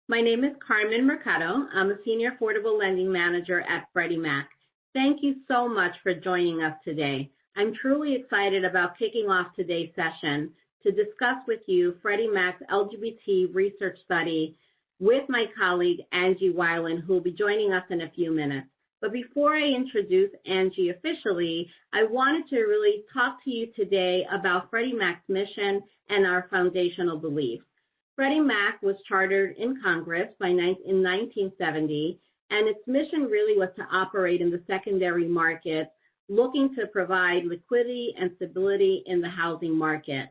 My name is Carmen Mercado. I'm a Senior Affordable Lending Manager at Freddie Mac. Thank you so much for joining us today. I'm truly excited about kicking off today's session to discuss with you Freddie Mac's LGBT research study with my colleague, Angie Wilen, who will be joining us in a few minutes. But before I introduce Angie officially, I wanted to really talk to you today about Freddie Mac's mission and our foundational beliefs. Freddie Mac was chartered in Congress in 1970, and its mission really was to operate in the secondary market, looking to provide liquidity and stability in the housing market.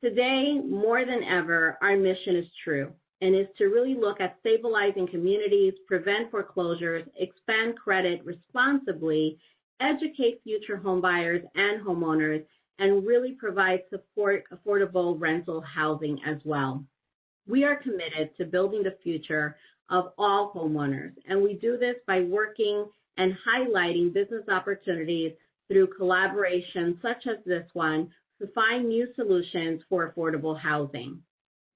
Today, more than ever, our mission is true, and is to really look at stabilizing communities, prevent foreclosures, expand credit responsibly, educate future home buyers and homeowners, and really provide support affordable rental housing as well. We are committed to building the future of all homeowners, and we do this by working and highlighting business opportunities through collaboration such as this one to find new solutions for affordable housing.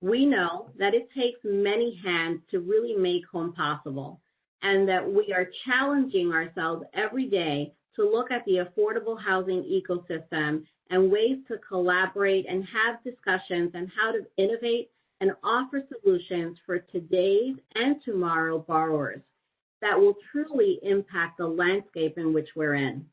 We know that it takes many hands to really make home possible, and that we are challenging ourselves every day to look at the affordable housing ecosystem and ways to collaborate and have discussions on how to innovate and offer solutions for today's and tomorrow borrowers that will truly impact the landscape in which we're in.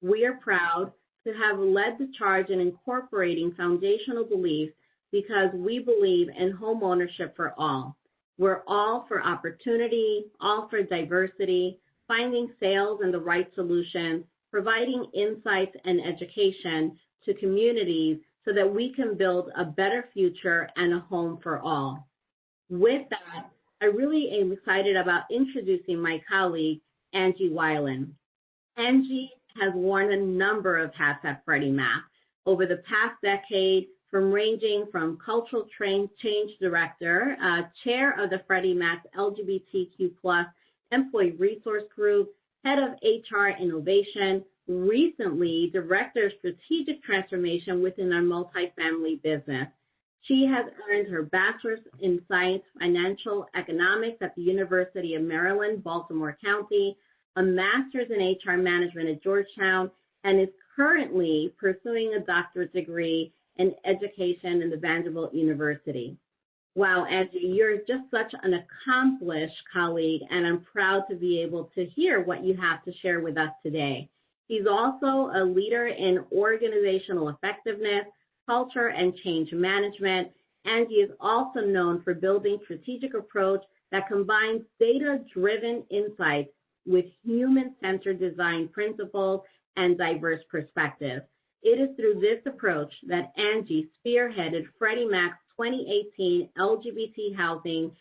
We are proud to have led the charge in incorporating foundational beliefs because we believe in home ownership for all. We're all for opportunity, all for diversity, finding sales and the right solutions, providing insights and education to communities so that we can build a better future and a home for all. With that, I really am excited about introducing my colleague, Angie Wilen. Angie has worn a number of hats at Freddie Mac over the past decade, ranging from cultural change director, chair of the Freddie Mac's LGBTQ+ employee resource group, head of HR innovation, recently director of strategic transformation within our multifamily business. She has earned her bachelor's in science financial economics at the University of Maryland, Baltimore County, a master's in HR management at Georgetown, and is currently pursuing a doctorate degree in education in the Vanderbilt University. Wow, Angie, you're just such an accomplished colleague, and I'm proud to be able to hear what you have to share with us today. He's also a leader in organizational effectiveness, culture, and change management. Angie is also known for building strategic approach that combines data-driven insights with human-centered design principles and diverse perspectives. It is through this approach that Angie spearheaded Freddie Mac's 2018 LGBT housing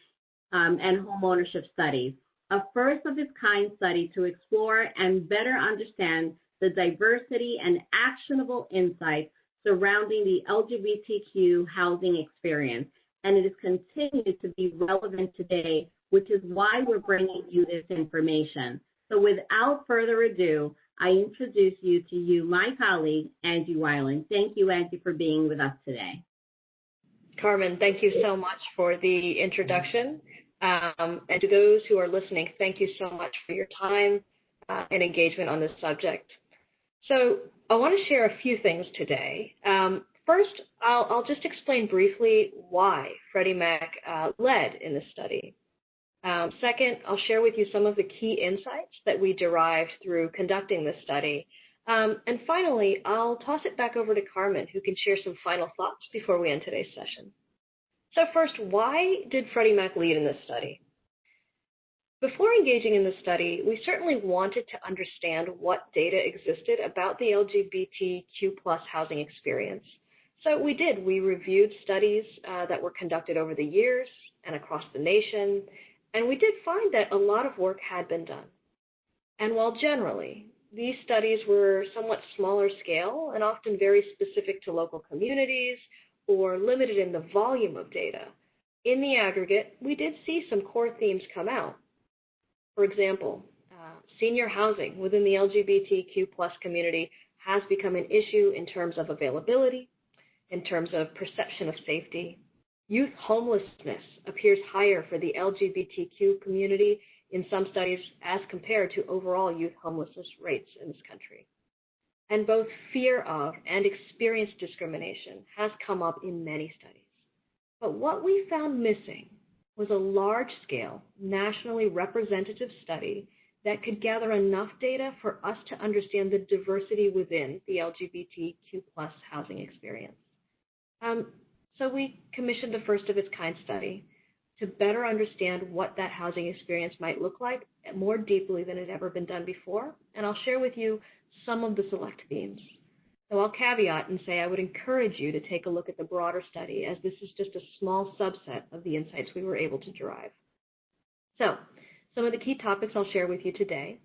and homeownership studies, a first-of-its-kind study to explore and better understand the diversity and actionable insights surrounding the LGBTQ housing experience, and it has continued to be relevant today, which is why we're bringing you this information. So without further ado, I introduce you to my colleague, Angie Wilen. Thank you, Angie, for being with us today. Carmen, thank you so much for the introduction. And to those who are listening, thank you so much for your time and engagement on this subject. So I want to share a few things today. First, I'll just explain briefly why Freddie Mac led in this study. Second, I'll share with you some of the key insights that we derived through conducting this study. And finally, I'll toss it back over to Carmen, who can share some final thoughts before we end today's session. So first, why did Freddie Mac lead in this study? Before engaging in the study, we certainly wanted to understand what data existed about the LGBTQ+ housing experience. So we did. We reviewed studies that were conducted over the years and across the nation, and we did find that a lot of work had been done. And while generally these studies were somewhat smaller scale and often very specific to local communities or limited in the volume of data, in the aggregate, we did see some core themes come out. For example, senior housing within the LGBTQ+ community has become an issue in terms of availability, in terms of perception of safety, Youth homelessness appears higher for the LGBTQ community in some studies as compared to overall youth homelessness rates in this country. And both fear of and experienced discrimination has come up in many studies. But what we found missing was a large-scale, nationally representative study that could gather enough data for us to understand the diversity within the LGBTQ+ housing experience. So we commissioned a first-of-its-kind study to better understand what that housing experience might look like more deeply than it had ever been done before, and I'll share with you some of the select themes. So I'll caveat and say I would encourage you to take a look at the broader study, as this is just a small subset of the insights we were able to derive. So some of the key topics I'll share with you today.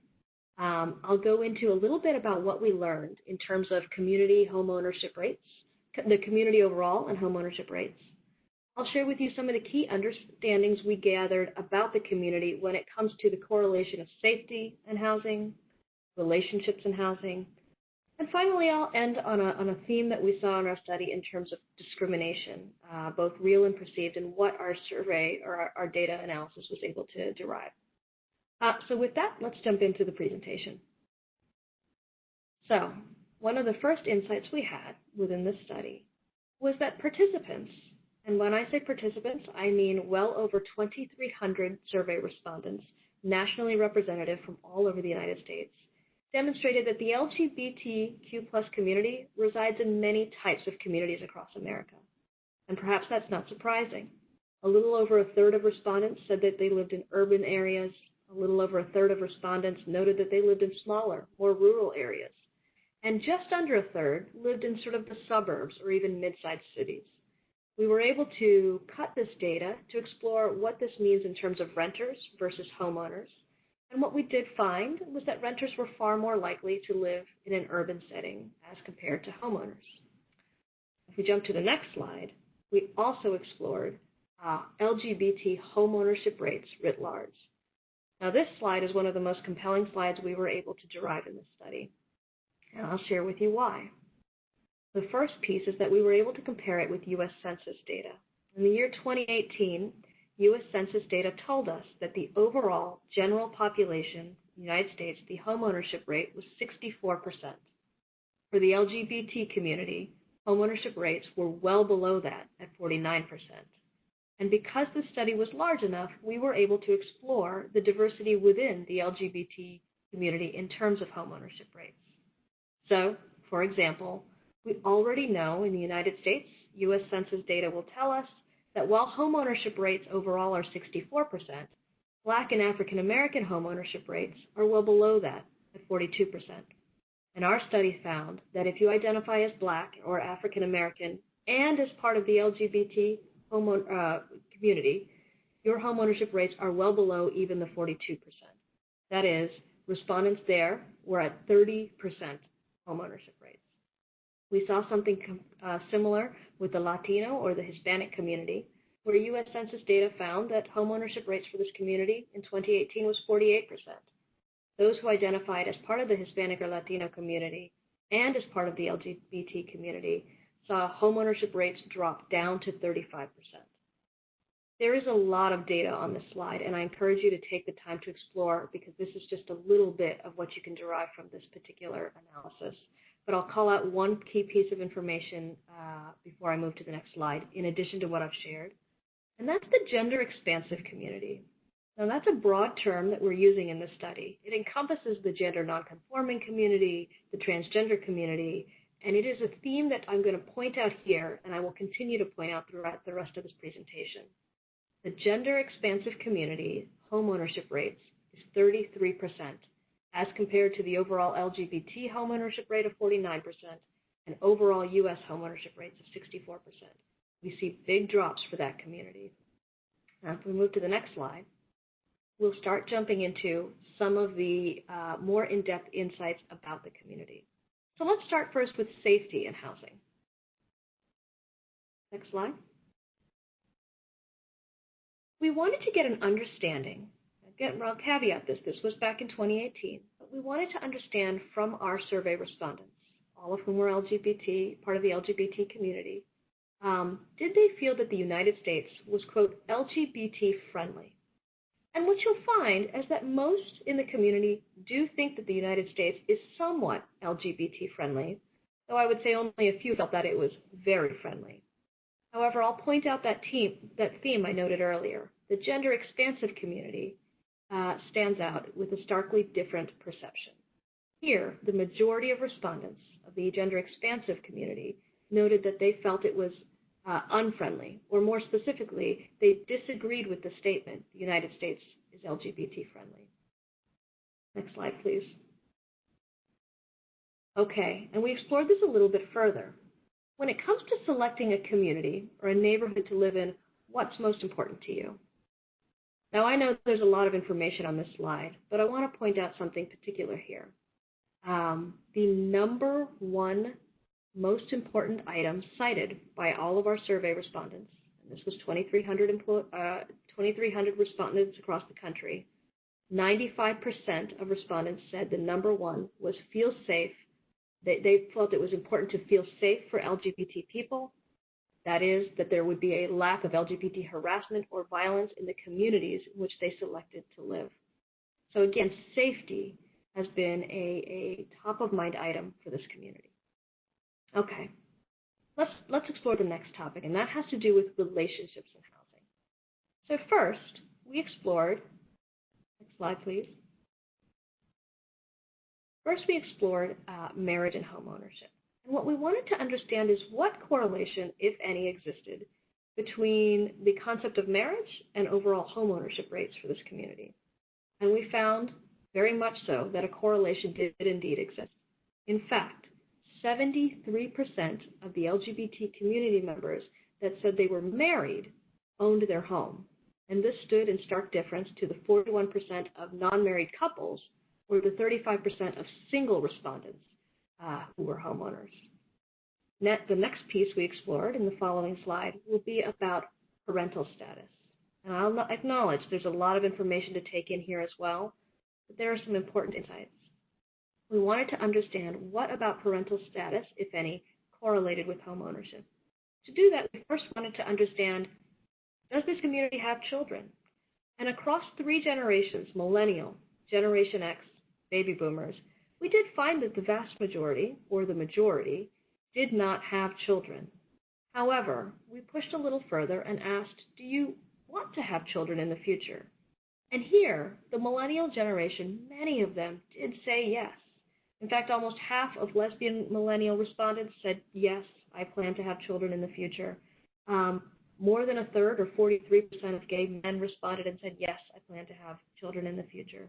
I'll go into a little bit about what we learned in terms of community home ownership rates, the community overall and home ownership rates. I'll share with you some of the key understandings we gathered about the community when it comes to the correlation of safety and housing, relationships in housing, and finally I'll end on a theme that we saw in our study in terms of discrimination, both real and perceived, and what our survey or our data analysis was able to derive. So with that, let's jump into the presentation. So one of the first insights we had within this study was that participants, and when I say participants, I mean well over 2,300 survey respondents, nationally representative from all over the United States, demonstrated that the LGBTQ+ community resides in many types of communities across America. And perhaps that's not surprising. A little over a third of respondents said that they lived in urban areas. A little over a third of respondents noted that they lived in smaller, more rural areas. And just under a third lived in sort of the suburbs or even mid-sized cities. We were able to cut this data to explore what this means in terms of renters versus homeowners. And what we did find was that renters were far more likely to live in an urban setting as compared to homeowners. If we jump to the next slide, we also explored LGBT homeownership rates writ large. Now this slide is one of the most compelling slides we were able to derive in this study, and I'll share with you why. The first piece is that we were able to compare it with U.S. Census data. In the year 2018, U.S. Census data told us that the overall general population in the United States, the homeownership rate was 64%. For the LGBT community, homeownership rates were well below that at 49%. And because the study was large enough, we were able to explore the diversity within the LGBT community in terms of homeownership rates. So, for example, we already know in the United States, U.S. Census data will tell us that while homeownership rates overall are 64%, Black and African American homeownership rates are well below that at 42%. And our study found that if you identify as Black or African American and as part of the LGBT community, your homeownership rates are well below even the 42%. That is, respondents there were at 30% homeownership rates. We saw something similar with the Latino or the Hispanic community, where U.S. Census data found that homeownership rates for this community in 2018 was 48%. Those who identified as part of the Hispanic or Latino community and as part of the LGBT community saw homeownership rates drop down to 35%. There is a lot of data on this slide, and I encourage you to take the time to explore, because this is just a little bit of what you can derive from this particular analysis. But I'll call out one key piece of information before I move to the next slide, in addition to what I've shared, and that's the gender expansive community. Now, that's a broad term that we're using in this study. It encompasses the gender nonconforming community, the transgender community, and it is a theme that I'm going to point out here, and I will continue to point out throughout the rest of this presentation. The gender expansive community homeownership rates is 33%, as compared to the overall LGBT homeownership rate of 49% and overall U.S. homeownership rates of 64%. We see big drops for that community. Now, if we move to the next slide, we'll start jumping into some of the more in-depth insights about the community. So let's start first with safety and housing. Next slide. We wanted to get an understanding. Again, I'll caveat this was back in 2018, but we wanted to understand from our survey respondents, all of whom were LGBT, part of the LGBT community, did they feel that the United States was, quote, LGBT friendly? And what you'll find is that most in the community do think that the United States is somewhat LGBT friendly, though I would say only a few felt that it was very friendly. However, I'll point out that theme I noted earlier. The gender expansive community stands out with a starkly different perception. Here, the majority of respondents of the gender expansive community noted that they felt it was unfriendly, or more specifically, they disagreed with the statement, the United States is LGBT friendly. Next slide, please. Okay, and we explored this a little bit further. When it comes to selecting a community or a neighborhood to live in, what's most important to you? Now, I know there's a lot of information on this slide, but I want to point out something particular here. The number one most important item cited by all of our survey respondents, and this was 2,300 respondents across the country, 95% of respondents said the number one was feel safe. They felt it was important to feel safe for LGBT people. That is, that there would be a lack of LGBT harassment or violence in the communities in which they selected to live. So again, safety has been a top-of-mind item for this community. Okay, let's explore the next topic, and that has to do with relationships in housing. So first, we explored, next slide please. First, we explored marriage and home ownership. And what we wanted to understand is what correlation, if any, existed between the concept of marriage and overall home ownership rates for this community. And we found, very much so, that a correlation did indeed exist. In fact, 73% of the LGBT community members that said they were married owned their home. And this stood in stark difference to the 41% of non-married couples or the 35% of single respondents who were homeowners. The next piece we explored in the following slide will be about parental status. And I'll acknowledge there's a lot of information to take in here as well, but there are some important insights. We wanted to understand what about parental status, if any, correlated with home ownership. To do that, we first wanted to understand, does this community have children? And across three generations, millennial, Generation X, baby boomers, we did find that the vast majority, or the majority, did not have children. However, we pushed a little further and asked, do you want to have children in the future? And here, the millennial generation, many of them did say yes. In fact, almost half of lesbian millennial respondents said, yes, I plan to have children in the future. More than a third, or 43% of gay men responded and said, yes, I plan to have children in the future.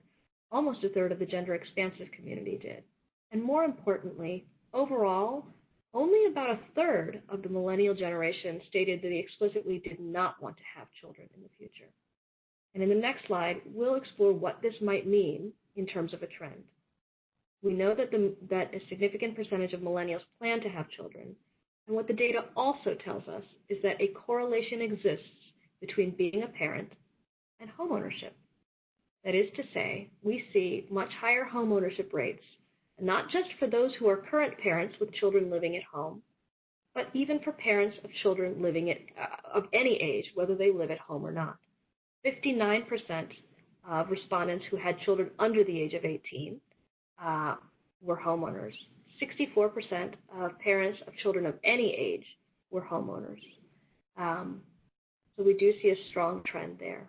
Almost a third of the gender expansive community did. And more importantly, overall, only about a third of the millennial generation stated that they explicitly did not want to have children in the future. And in the next slide, we'll explore what this might mean in terms of a trend. We know that a significant percentage of millennials plan to have children. And what the data also tells us is that a correlation exists between being a parent and homeownership. That is to say, we see much higher homeownership rates, not just for those who are current parents with children living at home, but even for parents of children living of any age, whether they live at home or not. 59% of respondents who had children under the age of 18 were homeowners. 64% of parents of children of any age were homeowners. So we do see a strong trend there.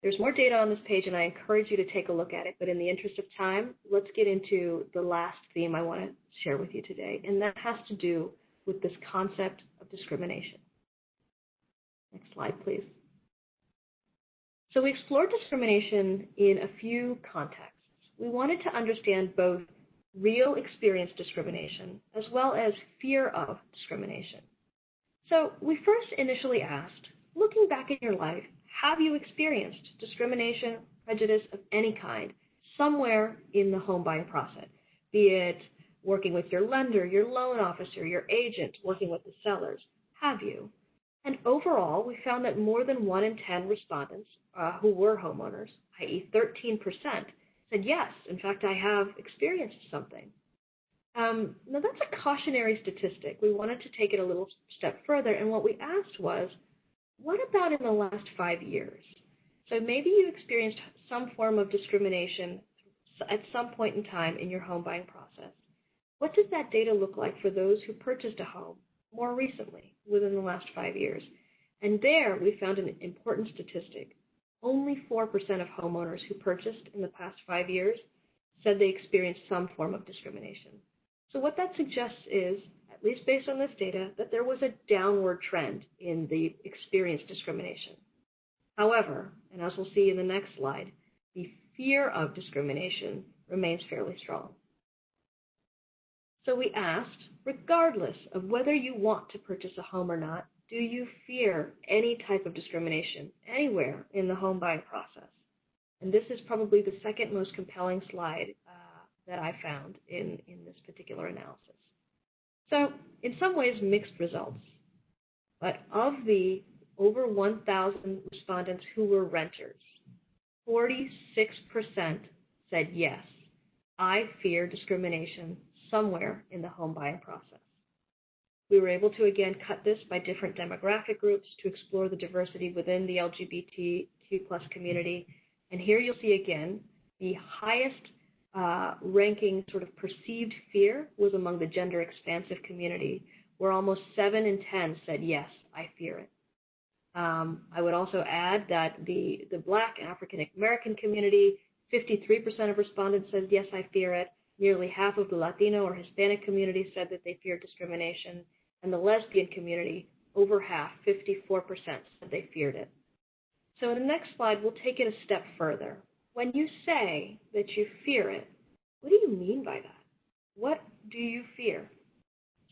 There's more data on this page, and I encourage you to take a look at it. But in the interest of time, let's get into the last theme I want to share with you today, and that has to do with this concept of discrimination. Next slide, please. So we explored discrimination in a few contexts. We wanted to understand both real experienced discrimination as well as fear of discrimination. So we first initially asked, looking back in your life, have you experienced discrimination, prejudice of any kind somewhere in the home buying process, be it working with your lender, your loan officer, your agent, working with the sellers? Have you? And overall, we found that more than 1 in 10 respondents who were homeowners, i.e. 13%, said yes, in fact, I have experienced something. Now, that's a cautionary statistic. We wanted to take it a little step further, and what we asked was, what about in the last 5 years? So maybe you experienced some form of discrimination at some point in time in your home buying process. What does that data look like for those who purchased a home more recently, within the last 5 years? And there we found an important statistic. Only 4% of homeowners who purchased in the past 5 years said they experienced some form of discrimination. So what that suggests is, at least based on this data, that there was a downward trend in the experienced discrimination. However, and as we'll see in the next slide, the fear of discrimination remains fairly strong. So we asked, regardless of whether you want to purchase a home or not, do you fear any type of discrimination anywhere in the home buying process? And this is probably the second most compelling slide that I found in this particular analysis. So in some ways, mixed results. But of the over 1,000 respondents who were renters, 46% said, yes, I fear discrimination somewhere in the home buying process. We were able to, again, cut this by different demographic groups to explore the diversity within the LGBTQ+ community. And here you'll see, again, the highest ranking sort of perceived fear was among the gender expansive community, where almost 7 in 10 said, yes, I fear it. I would also add that the Black and African American community, 53% of respondents said, yes, I fear it. Nearly half of the Latino or Hispanic community said that they fear discrimination. And the lesbian community, over half, 54%, said they feared it. So in the next slide, we'll take it a step further. When you say that you fear it, what do you mean by that? What do you fear?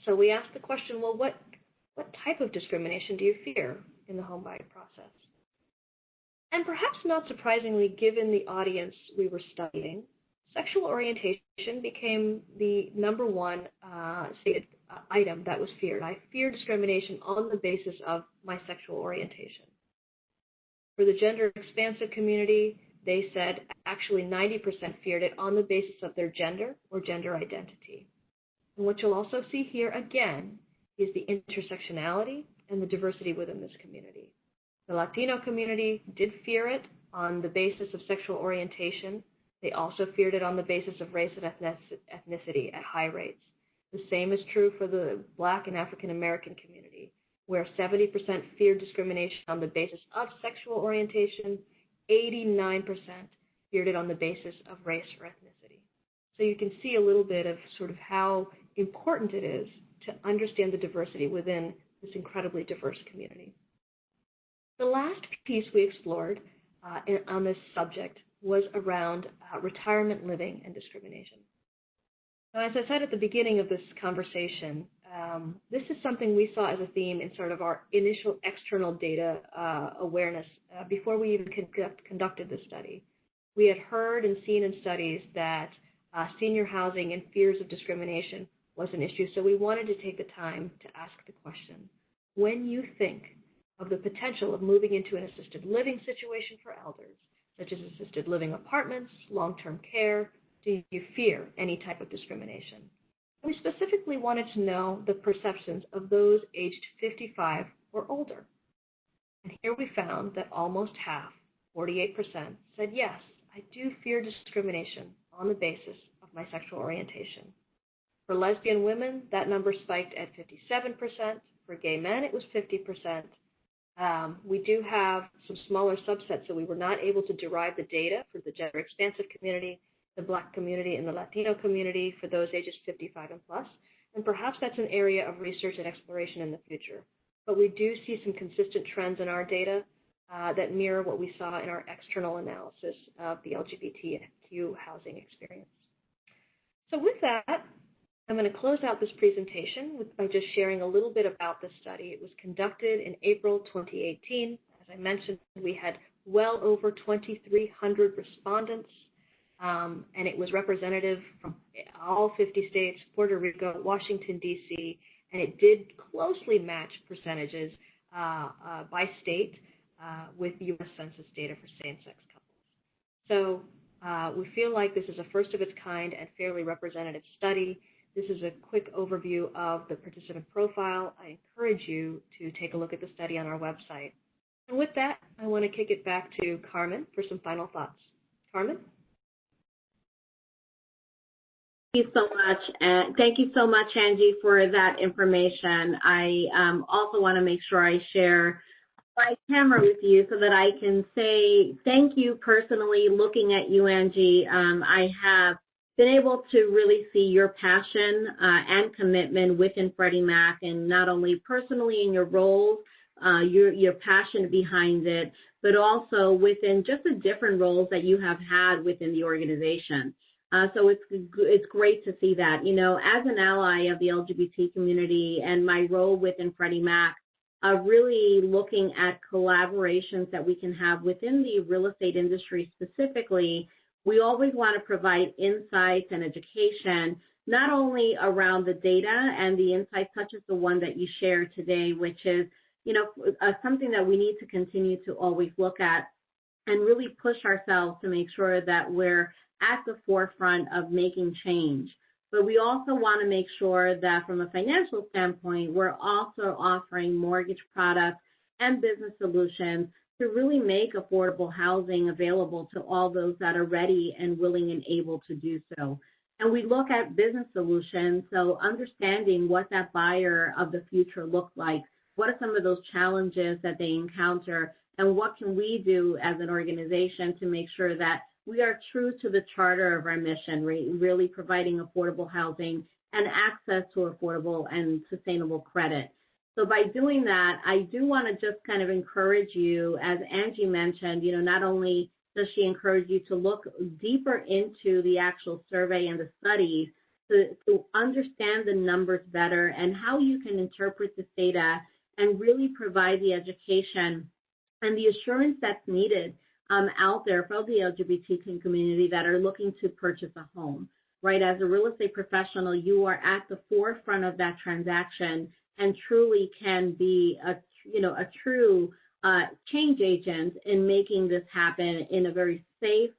So we asked the question, well, what type of discrimination do you fear in the home buying process? And perhaps not surprisingly, given the audience we were studying, sexual orientation became the number one stated item that was feared. I fear discrimination on the basis of my sexual orientation. For the gender expansive community, they said actually 90% feared it on the basis of their gender or gender identity. And what you'll also see here again is the intersectionality and the diversity within this community. The Latino community did fear it on the basis of sexual orientation. They also feared it on the basis of race and ethnicity at high rates. The same is true for the Black and African American community, where 70% feared discrimination on the basis of sexual orientation, 89% feared it on the basis of race or ethnicity. So you can see a little bit of sort of how important it is to understand the diversity within this incredibly diverse community. The last piece we explored on this subject was around retirement living and discrimination. Now, as I said at the beginning of this conversation, this is something we saw as a theme in sort of our initial external data awareness before we even conducted this study. We had heard and seen in studies that senior housing and fears of discrimination was an issue, so we wanted to take the time to ask the question, when you think of the potential of moving into an assisted living situation for elders, such as assisted living apartments, long-term care, do you fear any type of discrimination? We specifically wanted to know the perceptions of those aged 55 or older. And here we found that almost half, 48%, said, yes, I do fear discrimination on the basis of my sexual orientation. For lesbian women, that number spiked at 57%. For gay men, it was 50%. We do have some smaller subsets, so we were not able to derive the data for the gender expansive community, the Black community, and the Latino community for those ages 55 and plus. And perhaps that's an area of research and exploration in the future. But we do see some consistent trends in our data that mirror what we saw in our external analysis of the LGBTQ housing experience. So with that, I'm going to close out this presentation by just sharing a little bit about this study. It was conducted in April 2018. As I mentioned, we had well over 2,300 respondents, and it was representative from all 50 states, Puerto Rico, Washington, D.C., and it did closely match percentages by state with U.S. Census data for same-sex couples. So we feel like this is a first of its kind and fairly representative study. This is a quick overview of the participant profile. I encourage you to take a look at the study on our website. And with that, I want to kick it back to Carmen for some final thoughts. Carmen? Thank you so much. Thank you so much, Angie, for that information. I also want to make sure I share my camera with you so that I can say thank you personally. Looking at you, Angie, I have been able to really see your passion and commitment within Freddie Mac, and not only personally in your roles, your passion behind it, but also within just the different roles that you have had within the organization. So it's great to see that. You know, as an ally of the LGBT community and my role within Freddie Mac, really looking at collaborations that we can have within the real estate industry specifically, we always want to provide insights and education, not only around the data and the insights such as the one that you shared today, which is, you know, something that we need to continue to always look at and really push ourselves to make sure that we're at the forefront of making change. But we also want to make sure that from a financial standpoint, we're also offering mortgage products and business solutions to really make affordable housing available to all those that are ready and willing and able to do so. And we look at business solutions, so understanding what that buyer of the future looks like, what are some of those challenges that they encounter, and what can we do as an organization to make sure that we are true to the charter of our mission, really providing affordable housing and access to affordable and sustainable credit. So by doing that, I do want to just kind of encourage you, as Angie mentioned, you know, not only does she encourage you to look deeper into the actual survey and the studies to understand the numbers better and how you can interpret this data and really provide the education and the assurance that's needed out there for the LGBT community that are looking to purchase a home, right? As a real estate professional, you are at the forefront of that transaction and truly can be a true change agent in making this happen in a very safe,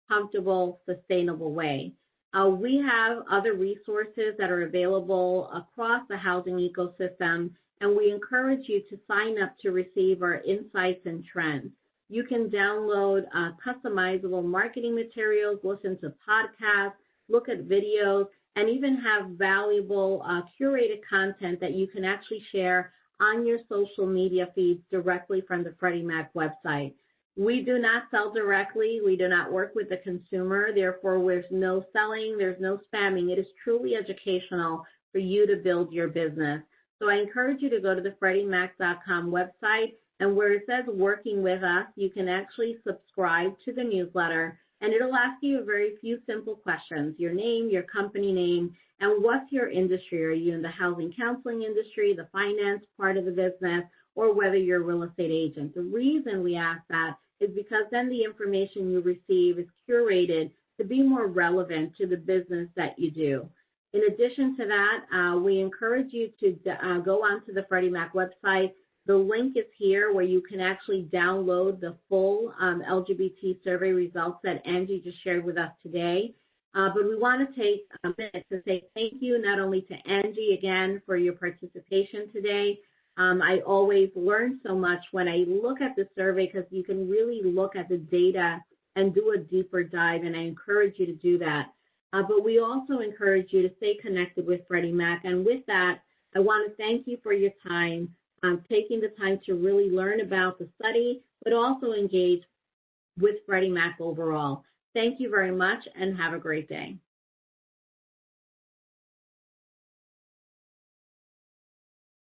comfortable, sustainable way. We have other resources that are available across the housing ecosystem, and we encourage you to sign up to receive our insights and trends. You can download customizable marketing materials, listen to podcasts, look at videos, and even have valuable curated content that you can actually share on your social media feeds directly from the Freddie Mac website. We do not sell directly. We do not work with the consumer. Therefore, there's no selling. There's no spamming. It is truly educational for you to build your business. So I encourage you to go to the FreddieMac.com website, and where it says working with us, you can actually subscribe to the newsletter, and it'll ask you a very few simple questions: your name, your company name, and what's your industry. Are you in the housing counseling industry, the finance part of the business, or whether you're a real estate agent? The reason we ask that is because then the information you receive is curated to be more relevant to the business that you do. In addition to that, we encourage you to go onto the Freddie Mac website. The link is here where you can actually download the full LGBT survey results that Angie just shared with us today. But we want to take a minute to say thank you not only to Angie again for your participation today. I always learn so much when I look at the survey because you can really look at the data and do a deeper dive, and I encourage you to do that. But we also encourage you to stay connected with Freddie Mac. And with that, I want to thank you for your time, taking the time to really learn about the study, but also engage with Freddie Mac overall. Thank you very much and have a great day.